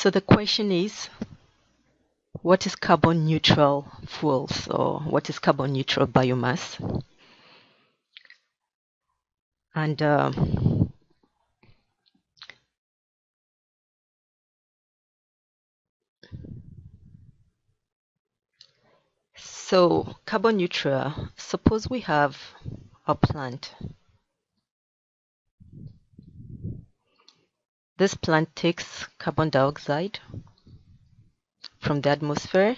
So the question is, what is carbon neutral fuels, or what is carbon neutral biomass? And so carbon neutral, suppose we have a plant. This plant takes carbon dioxide from the atmosphere,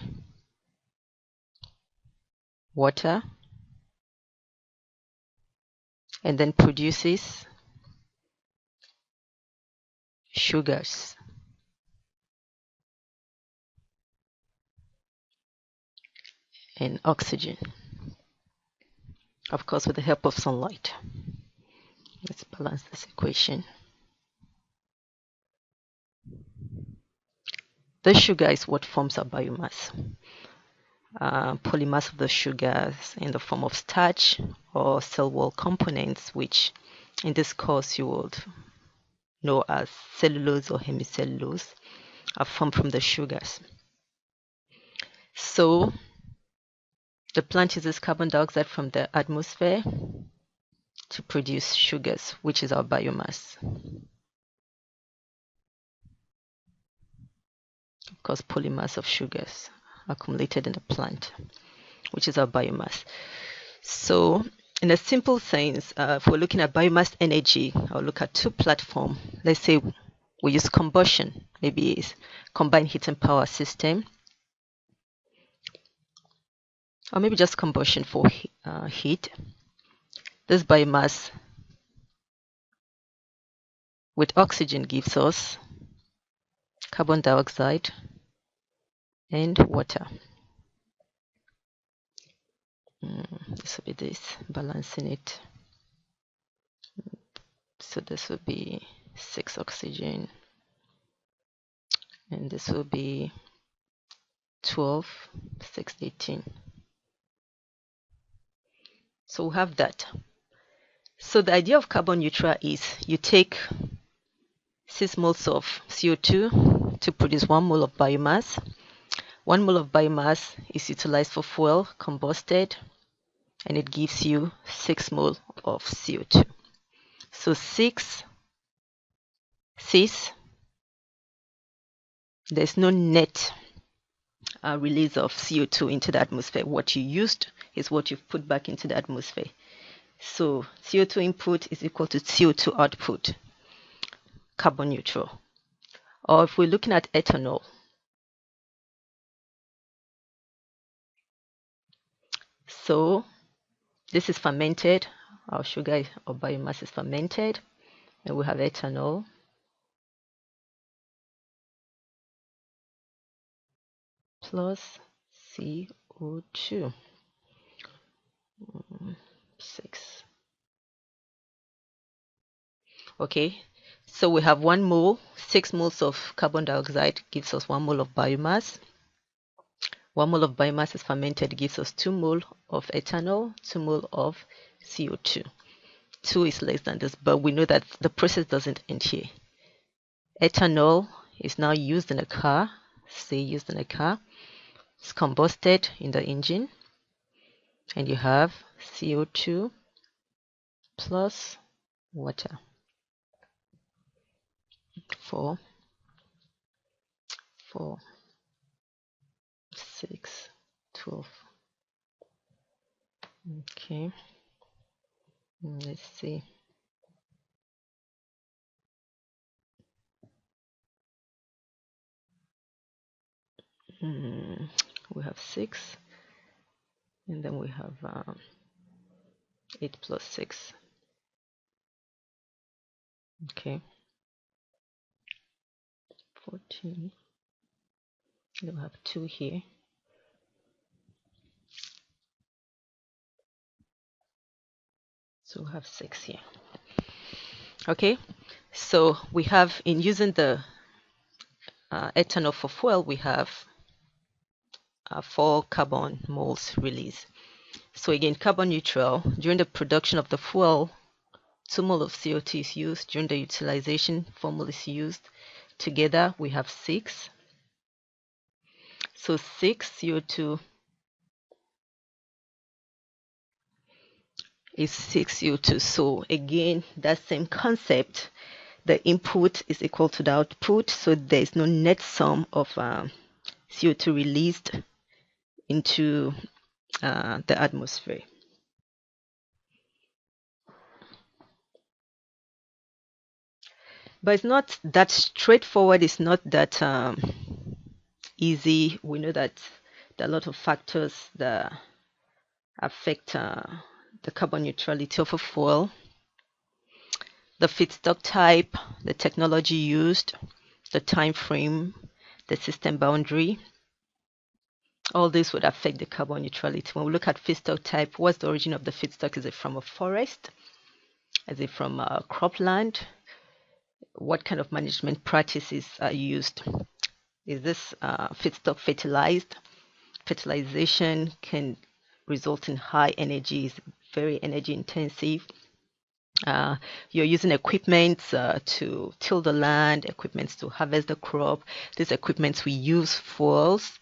water, and then produces sugars. And oxygen, of course, with the help of sunlight. Let's balance this equation. The sugar is what forms our biomass. Polymass of the sugars in the form of starch or cell wall components, which in this course you would know as cellulose or hemicellulose, are formed from the sugars. So the plant uses carbon dioxide from the atmosphere to produce sugars, which is our biomass. Of course, polymass of sugars accumulated in the plant, which is our biomass. So in a simple sense, if we're looking at biomass energy, I'll look at two platforms. Let's say we use combustion, maybe it's combined heat and power system, or maybe just combustion for heat. This biomass with oxygen gives us carbon dioxide and water. This will be this, balancing it. So this will be 6 oxygen, and this will be 12, 6, 18. So we have that. So the idea of carbon neutral is you take 6 moles of CO2 to produce 1 mole of biomass. 1 mole of biomass is utilized for fuel, combusted, and it gives you 6 mole of CO2. So 6, there's no net release of CO2 into the atmosphere. What you used is what you've put back into the atmosphere. So CO2 input is equal to CO2 output, carbon neutral. Or if we're looking at ethanol, so this is fermented, our sugar or biomass is fermented, and we have ethanol. Plus CO2. 6. Okay, so we have 1 mole, 6 moles of carbon dioxide gives us 1 mole of biomass. 1 mole of biomass is fermented, gives us 2 mole of ethanol, 2 mole of CO2. 2 is less than this, but we know that the process doesn't end here. Ethanol is now used in a car, it's combusted in the engine, and you have CO2 plus water. 4, 6, 12. Okay, let's see. We have 6, and then we have 8 plus 6. Okay, 14. Then we have 2 here. So we have 6 here. Okay, so we have, in using the ethanol for fuel, we have 4 carbon moles released. So again, carbon neutral, during the production of the fuel, 2 mole of CO2 is used. During the utilization, 4 mole is used together we have 6. So 6 CO2 is 6 CO2. So again, that same concept, the input is equal to the output. So there is no net sum of CO2 released into the atmosphere. But it's not that straightforward. It's not that easy. We know that there are a lot of factors that affect the carbon neutrality of a fuel. The feedstock type, the technology used, the time frame, the system boundary, all this would affect the carbon neutrality. When we look at feedstock type, what's the origin of the feedstock? Is it from a forest? Is it from cropland? What kind of management practices are used? Is this feedstock fertilized? Fertilization can result in high energy, is very energy intensive. You're using equipment to till the land, equipment to harvest the crop. These equipments we use fuels.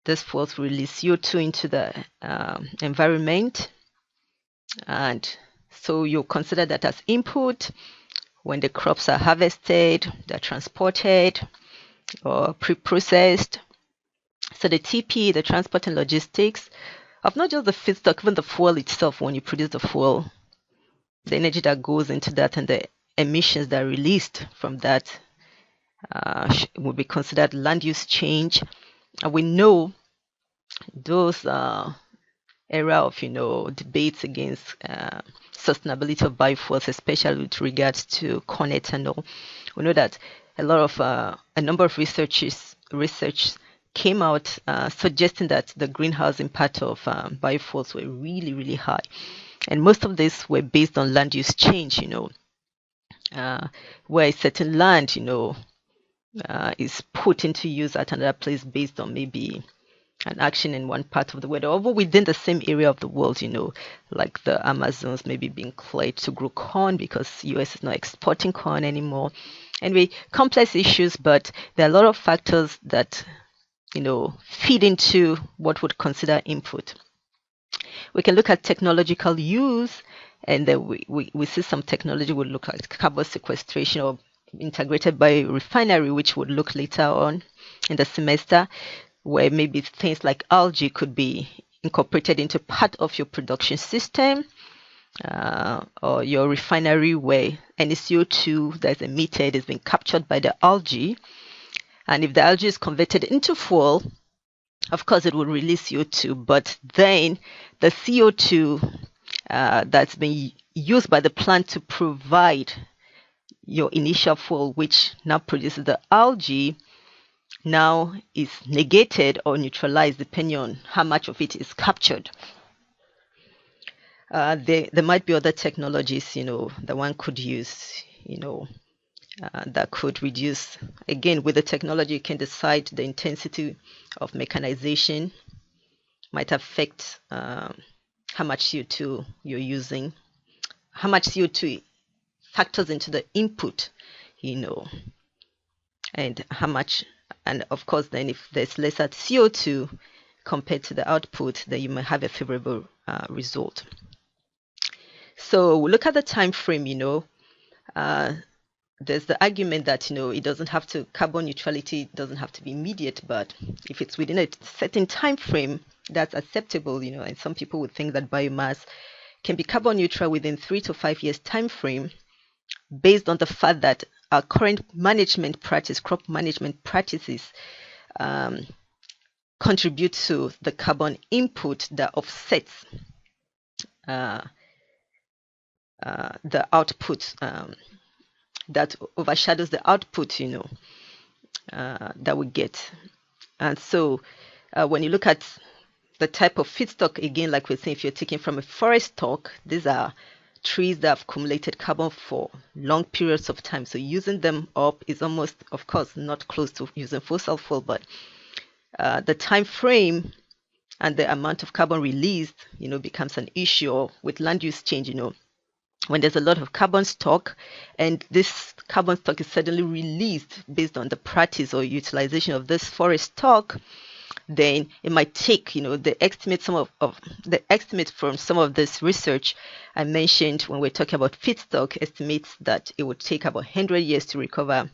These fuels release CO2 into the environment, and so you consider that as input. When the crops are harvested, they're transported or pre-processed. So the TP, the transport and logistics of not just the feedstock, even the fuel itself. When you produce the fuel, the energy that goes into that and the emissions that are released from that will be considered land use change. And we know those era of debates against sustainability of biofuels, especially with regards to corn ethanol. We know that a lot of a number of research came out suggesting that the greenhouse impact of biofuels were really, really high. And most of this were based on land use change, where a certain land, is put into use at another place based on maybe an action in one part of the world, or within the same area of the world, like the Amazons maybe being cleared to grow corn because US is not exporting corn anymore. Anyway, complex issues, but there are a lot of factors that, feed into what would consider input. We can look at technological use, and then we see some technology would look like carbon sequestration or integrated biorefinery, which would look later on in the semester, where maybe things like algae could be incorporated into part of your production system or your refinery, where any CO2 that's emitted is being captured by the algae. And if the algae is converted into fuel, of course, it will release CO2, but then the CO2 that's been used by the plant to provide your initial fuel, which now produces the algae, now is negated or neutralized depending on how much of it is captured. There might be other technologies, that one could use, that could reduce. Again, with the technology, you can decide the intensity of mechanization might affect how much CO2 you're using, how much CO2 factors into the input, and how much, and of course, then if there's lesser CO2 compared to the output, then you might have a favorable result. So we look at the time frame, there's the argument that it doesn't have to, carbon neutrality doesn't have to be immediate, but if it's within a certain time frame, that's acceptable, and some people would think that biomass can be carbon neutral within 3 to 5 years time frame, based on the fact that our current management practice, crop management practices, contribute to the carbon input that offsets the output, that overshadows the output, that we get. And so when you look at the type of feedstock, again, like we're saying, if you're taking from a forest stock, these are trees that have accumulated carbon for long periods of time. So using them up is almost, of course, not close to using fossil fuel, but the time frame and the amount of carbon released, becomes an issue. Or with land use change, when there's a lot of carbon stock, and this carbon stock is suddenly released based on the practice or utilization of this forest stock, then it might take, the estimate of the estimate from some of this research I mentioned when we're talking about feedstock estimates that it would take about 100 years to recover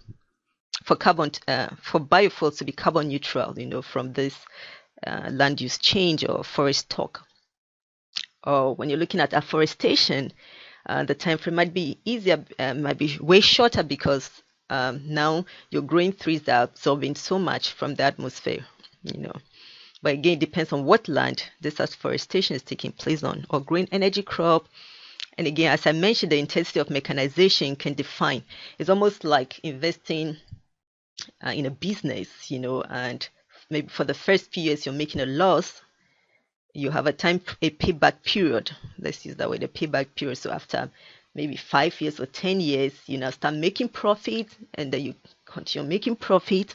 for biofuels to be carbon neutral, from this land use change or forest stock. Or when you're looking at afforestation, the time frame might be easier, might be way shorter because now you're growing trees that are absorbing so much from the atmosphere, But again, it depends on what land this afforestation is taking place on, or green energy crop. And again, as I mentioned, the intensity of mechanization can define. It's almost like investing in a business, and maybe for the first few years you're making a loss. You have a payback period. Let's use that way, the payback period. So after maybe 5 years or 10 years, you now start making profit, and then you continue making profit.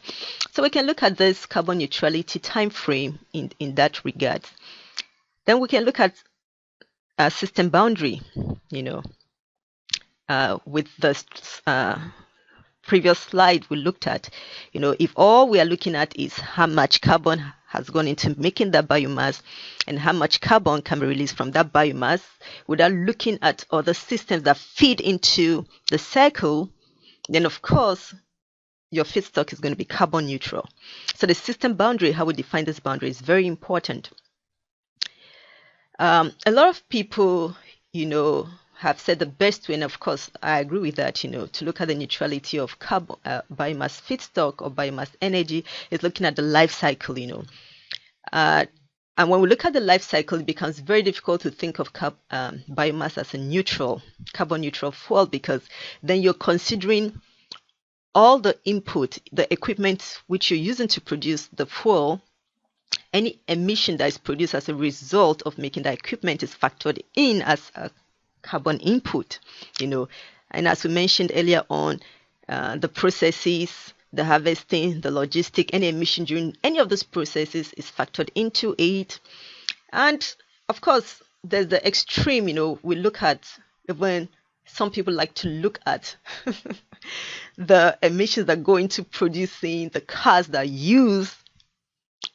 So we can look at this carbon neutrality time frame in that regard. Then we can look at system boundary, with the previous slide we looked at, if all we are looking at is how much carbon has gone into making that biomass and how much carbon can be released from that biomass, without looking at other systems that feed into the cycle, then of course your feedstock is going to be carbon neutral. So the system boundary, how we define this boundary, is very important. A lot of people, have said the best way, and of course I agree with that, to look at the neutrality of carbon, biomass feedstock or biomass energy, is looking at the life cycle, and when we look at the life cycle, it becomes very difficult to think of biomass as a carbon neutral fuel, because then you're considering all the input, the equipment which you're using to produce the fuel. Any emission that is produced as a result of making that equipment is factored in as a carbon input, and as we mentioned earlier on, the processes, the harvesting, the logistic, any emission during any of those processes is factored into it. And of course, there's the extreme, we look at, even some people like to look at the emissions that go into producing the cars that use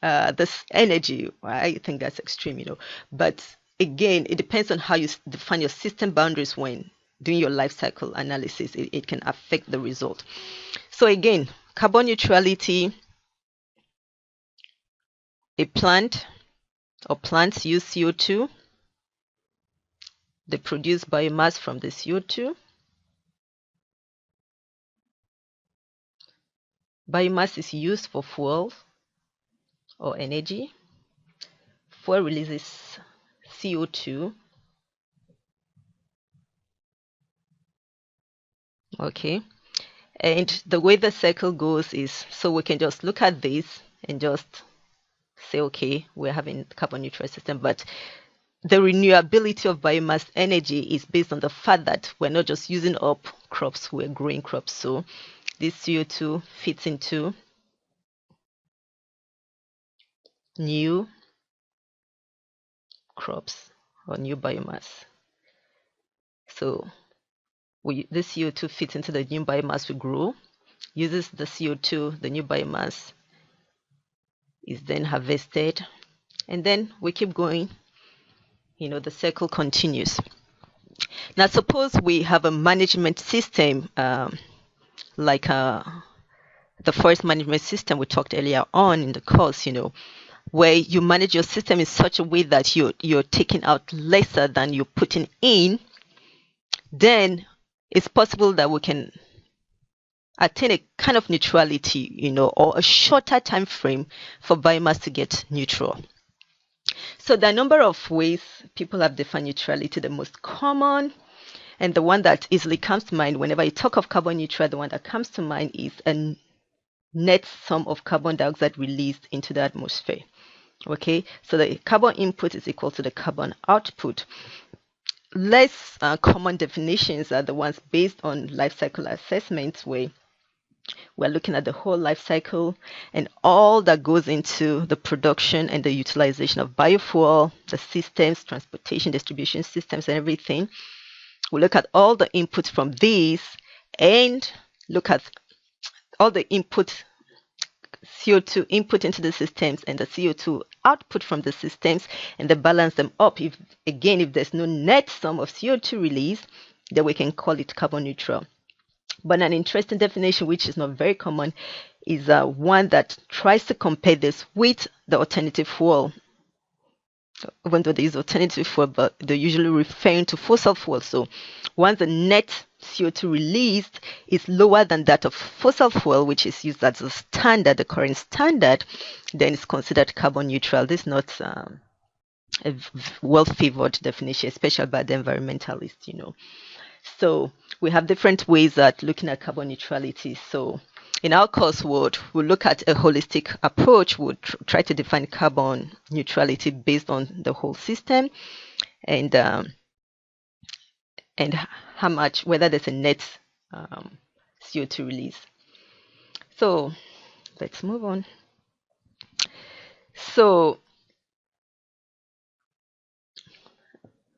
this energy. I think that's extreme, but again, it depends on how you define your system boundaries when doing your life cycle analysis. It can affect the result. So again, carbon neutrality, a plant or plants use CO2. They produce biomass from the CO2. Biomass is used for fuel or energy. Fuel releases CO2. Okay. And the way the cycle goes is, so we can just look at this and just say, okay, we're having carbon neutral system, but the renewability of biomass energy is based on the fact that we're not just using up crops, we're growing crops. So this CO2 fits into new crops or new biomass. So this CO2 fits into the new biomass we grow, uses the CO2, the new biomass is then harvested, and then we keep going. The cycle continues. Now, suppose we have a management system like the forest management system we talked earlier on in the course, where you manage your system in such a way that you're taking out lesser than you're putting in. Then it's possible that we can attain a kind of neutrality, or a shorter time frame for biomass to get neutral. So there are a number of ways people have defined neutrality. The most common, and the one that easily comes to mind whenever you talk of carbon neutral, the one that comes to mind is a net sum of carbon dioxide released into the atmosphere. Okay, so the carbon input is equal to the carbon output. Less common definitions are the ones based on life cycle assessments, where we're looking at the whole life cycle and all that goes into the production and the utilization of biofuel, the systems, transportation, distribution systems, and everything. We look at all the inputs from these and look at all the input CO2 input into the systems and the CO2 output from the systems, and then balance them up. If again, if there's no net sum of CO2 release, then we can call it carbon neutral. But an interesting definition, which is not very common, is one that tries to compare this with the alternative fuel. Even though they use alternative fuel, but they're usually referring to fossil fuel. So once the net CO2 released is lower than that of fossil fuel, which is used as a standard, the current standard, then it's considered carbon neutral. This is not a well-favored definition, especially by the environmentalists. So we have different ways at looking at carbon neutrality. So in our course, we'll look at a holistic approach. We'll try to define carbon neutrality based on the whole system, and how much, whether there's a net CO2 release. So let's move on. So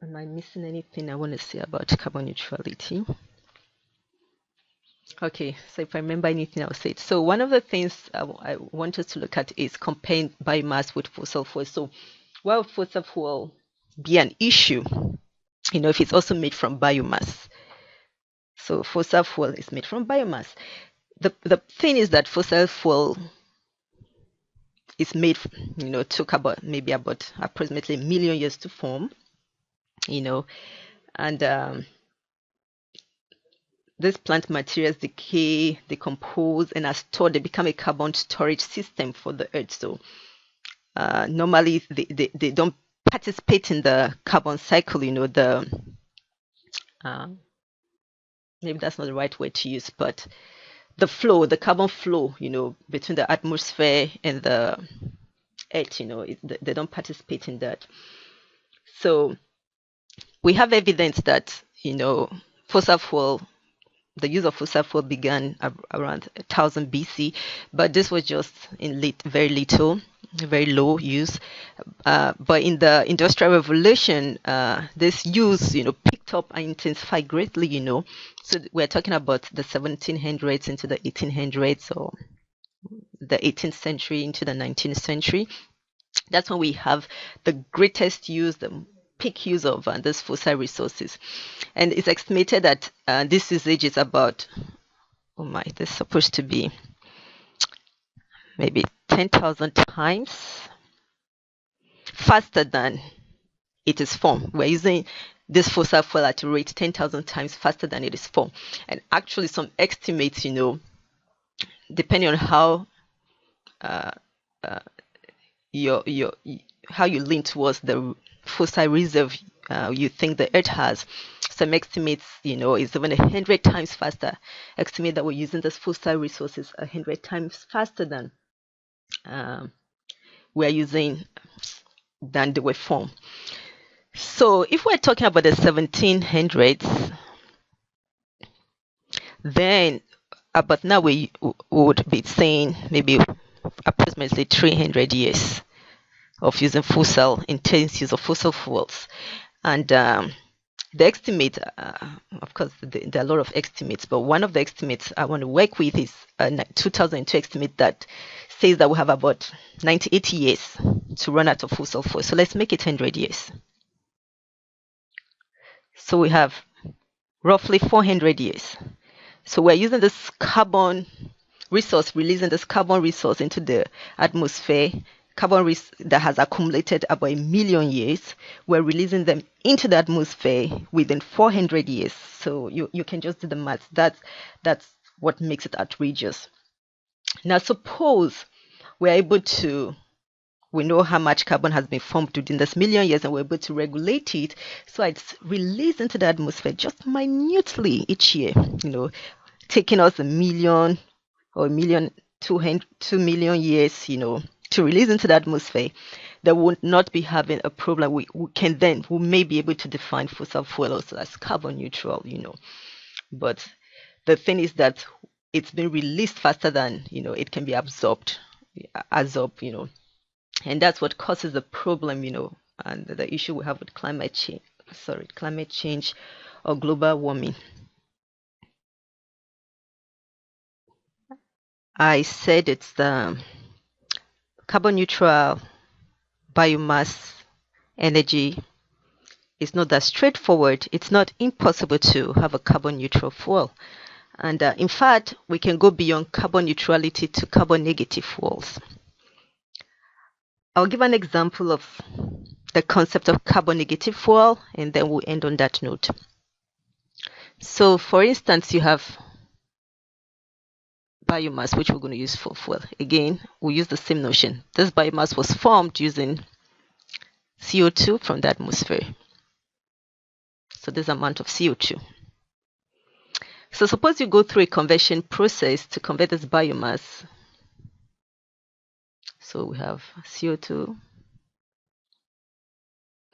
am I missing anything I want to say about carbon neutrality? Okay, so if I remember anything, I'll say it. So one of the things I want us to look at is comparing biomass with fossil fuel. So while fossil fuel be an issue, if it's also made from biomass. So fossil fuel is made from biomass. The thing is that fossil fuel is made, took about approximately a million years to form, and these plant materials decay, decompose, and are stored. They become a carbon storage system for the earth. So normally they don't participate in the carbon cycle. Maybe that's not the right word to use, but the carbon flow, between the atmosphere and the earth, they don't participate in that. So we have evidence that, fossil fuel, the use of fossil fuel began around 1000 BC, but this was just in very low use. But in the Industrial Revolution, this use, picked up and intensified greatly, So we're talking about the 1700s into the 1800s, or the 18th century into the 19th century. That's when we have the greatest use, the peak use of these fossil resources. And it's estimated that this usage is about, this is supposed to be maybe 10,000 times faster than it is formed. We're using this fossil fuel at a rate 10,000 times faster than it is formed. And actually some estimates, depending on how how you lean towards the fossil reserve you think the earth has, some estimates, is even 100 times faster. Estimate that we're using this fossil resources 100 times faster than we're using than they were formed. So if we're talking about the 1700s, then about now we would be saying maybe approximately 300 years of using intense use of fossil fuels. And the estimate, of course, there are a lot of estimates, but one of the estimates I want to work with is a 2002 estimate that says that we have about 98 years to run out of fossil fuel. So let's make it 100 years. So we have roughly 400 years. So we're using this carbon resource, releasing this carbon resource into the atmosphere, that has accumulated about 1 million years. We're releasing them into the atmosphere within 400 years. So you can just do the math. That's what makes it outrageous. Now suppose we know how much carbon has been formed within this million years, and we're able to regulate it so it's released into the atmosphere just minutely each year, taking us 1 million or 2 million years, to release into the atmosphere. There would not be having a problem. We may be able to define fossil fuel also as carbon neutral, But the thing is that it's been released faster than, it can be absorbed, and that's what causes the problem, and the issue we have with climate change or global warming? I said it's the carbon neutral biomass energy. It's not that straightforward. It's not impossible to have a carbon neutral fuel. And in fact, we can go beyond carbon neutrality to carbon negative fuels. I'll give an example of the concept of carbon negative fuel, and then we'll end on that note. So, for instance, you have biomass, which we're going to use for fuel. Again, we use the same notion. This biomass was formed using CO2 from the atmosphere. So, this amount of CO2. So, suppose you go through a conversion process to convert this biomass. So, we have CO2.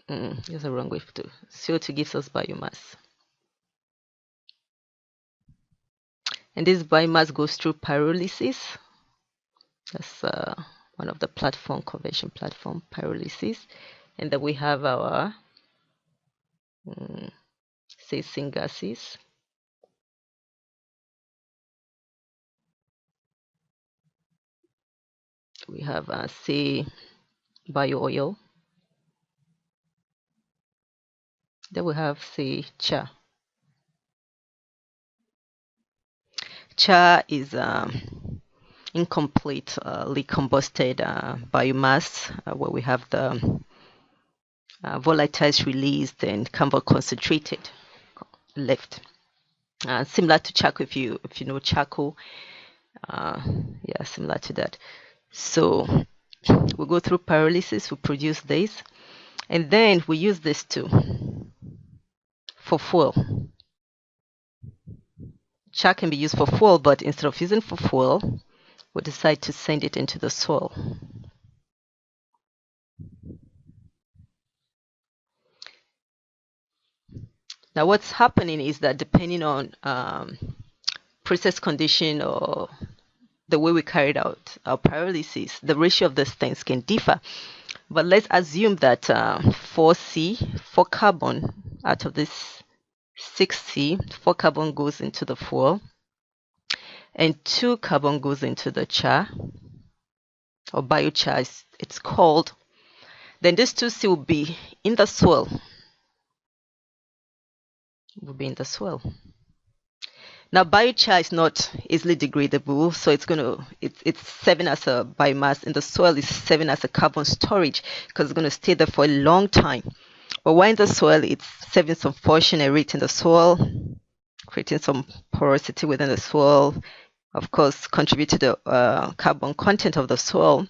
There's a wrong way to do. CO2 gives us biomass. And this biomass goes through pyrolysis. That's one of the conversion platform, pyrolysis. And then we have our, say, syngases. We have, say, bio-oil. Then we have, say, char. Char is incompletely combusted biomass where we have the volatiles released and carbon concentrated left. Similar to charcoal, if you know charcoal, yeah, similar to that. So we go through pyrolysis, we produce this, and then we use this too for fuel. Char can be used for fuel, but instead of using for fuel, we decide to send it into the soil. Now, what's happening is that depending on process condition or the way we carried out our pyrolysis, the ratio of these things can differ. But let's assume that 4 carbon out of this 6C, 4 carbon goes into the fuel, and 2 carbon goes into the char, or biochar, it's called. Then this 2C will be in the soil. Now, biochar is not easily degradable, so it's serving as a biomass in the soil. It's serving as a carbon storage because it's going to stay there for a long time. But while in the soil, it's serving some function and rate in the soil, creating some porosity within the soil. Of course, contribute to the carbon content of the soil.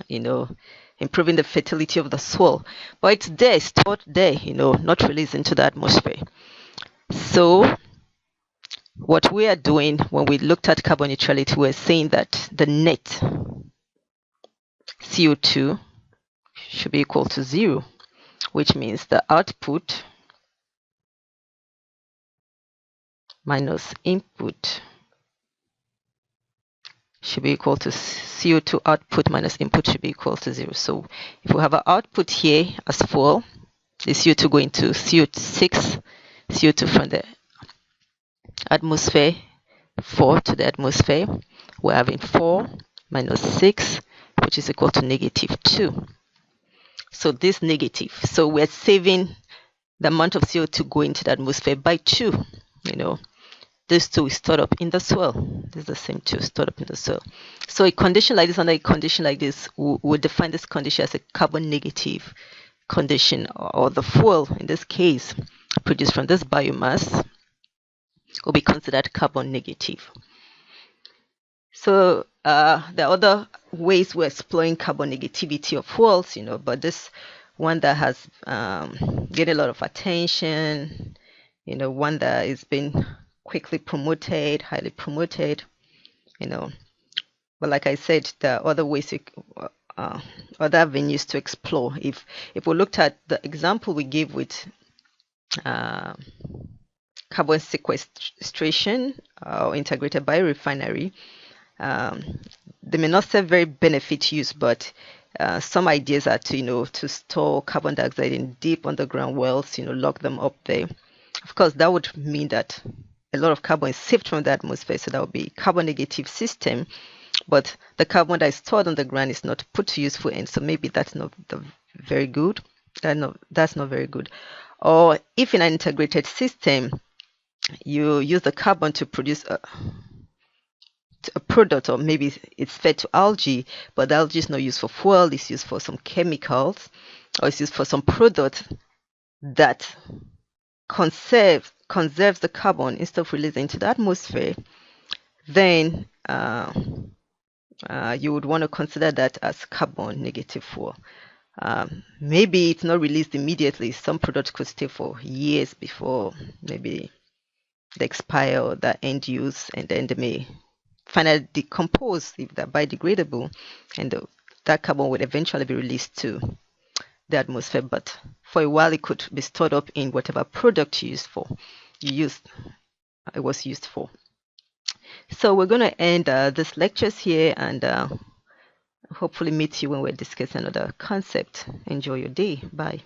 Improving the fertility of the soil. But it's there, stored there, not released into the atmosphere. So what we are doing when we looked at carbon neutrality, we're saying that the net CO2 should be equal to 0, which means the output minus input should be equal to CO2 output minus input should be equal to 0. So if we have our output here as 4, the CO2 going to CO6, CO2 from the atmosphere, 4 to the atmosphere, we're having 4 minus 6, which is equal to negative 2. So this negative, so we're saving the amount of CO2 going to the atmosphere by 2. This 2 is stored up in the soil. This is the same 2 stored up in the soil. So a condition like this, under a condition like this, we'll define this condition as a carbon negative condition, or the fuel, in this case, produced from this biomass, will be considered carbon negative. So there are other ways we're exploring carbon negativity of fuels, but this one that has getting a lot of attention, one that is being quickly promoted, highly promoted, But like I said, there are other ways, other avenues to explore. If we looked at the example we gave with carbon sequestration or integrated biorefinery, they may not serve very benefit use, but some ideas are to store carbon dioxide in deep underground wells, lock them up there, Of course, that would mean that a lot of carbon is saved from the atmosphere, so that would be carbon negative system. But the carbon that is stored on the ground is not put to useful ends, so maybe that's not very good. That's not very good. Or if in an integrated system you use the carbon to produce a product, or maybe it's fed to algae, but the algae is not used for fuel, it's used for some chemicals, or it's used for some product that conserves the carbon instead of releasing into the atmosphere, then you would want to consider that as carbon negative fuel. Maybe it's not released immediately. Some products could stay for years before maybe they expire or the end use, and then they may finally decompose if they're biodegradable, and that carbon would eventually be released to the atmosphere. But for a while, it could be stored up in whatever product you used it was used for. So we're going to end this lectures here, and hopefully meet you when we're discussing another concept. Enjoy your day. Bye.